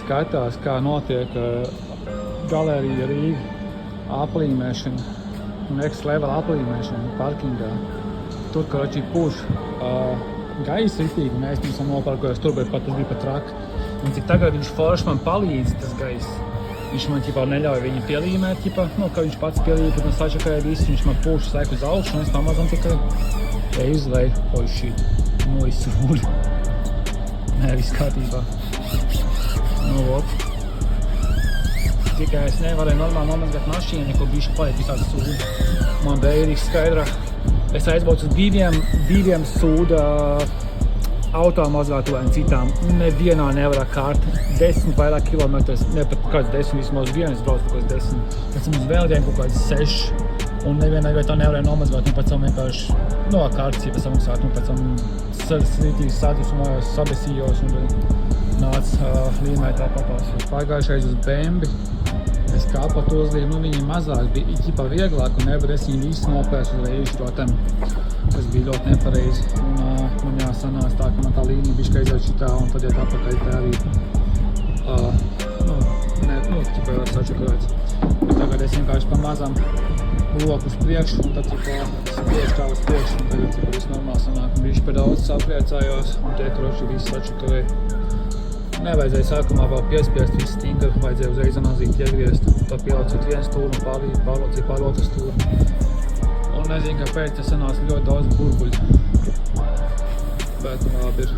skatās, kā notiek galerija Rīga aplīmēšana, next level aplīmēšana parkingā. Tur, karoči, pūš gaisa ritīgi, un es esam nopārkojos tur, bet tas bija pat traki. Un cik tagad viņš forši man palīdz, tas gaiss. Viņš man ķipā neļauj viņu pielīmēt, ķipā, ka viņš pats pielīmēt, un sačakāja visu, viņš man pūš saik uz augšu, un es pamazam tikai izvēju, oi šīt, izsrūļu. Nē, viss kārtībā. Vot. Tikai es nevarēju normāli nomazgāt mašīnu, ko bišķi paliek visādi sūdi. Man beidzīgi skaidrā. Es aizbraucu uz diviem sūda automazgātuviem citām. Nevienā nevarā kārt 10 vairāk kilometrus, ne pat kāds 10, vismaz vienas braucu kaut kāds 10. Pēc tam uz vēliem kaut kāds 6. Un nevienai vietā nevarēja nomazgāt, un pēc tam vienkārši kārtas, ja pēc tam sākt, un pēc tam sritīgi sadusmojos, sabesījos, un nāca līmēt tāpatās. Pagājušais uz Bembi. Es kāpat uzlīju, viņi mazāk bija ķipā vieglāk, un nevar es viņu visu nopēs uzreiz šrotam, kas bija ļoti nepareizi. Un man jāsanās tā, ka man tā līnija bišķi aiziet šitā, un tad iet apakaļ tā arī, ķipā jau sačakarēts. Bet tagad es vienkārši pamazam loku uz priekšu, un tad ķipā uz priekšu, un tagad ķipā viss normāli sanāk. Un bišķi par daudz sapriecājos, un tie kroši viss sačakarēja. Nevajadzēja sākumā vēl piespiest visu stingru, vajadzēja uzreiz mazīt iegriezt. Tad pielaucīt vienu stūru un pārlaucīt pār otru stūru. Un nezinu, kāpēc tas sanāca ļoti daudz burbuļu. Bet labi ir.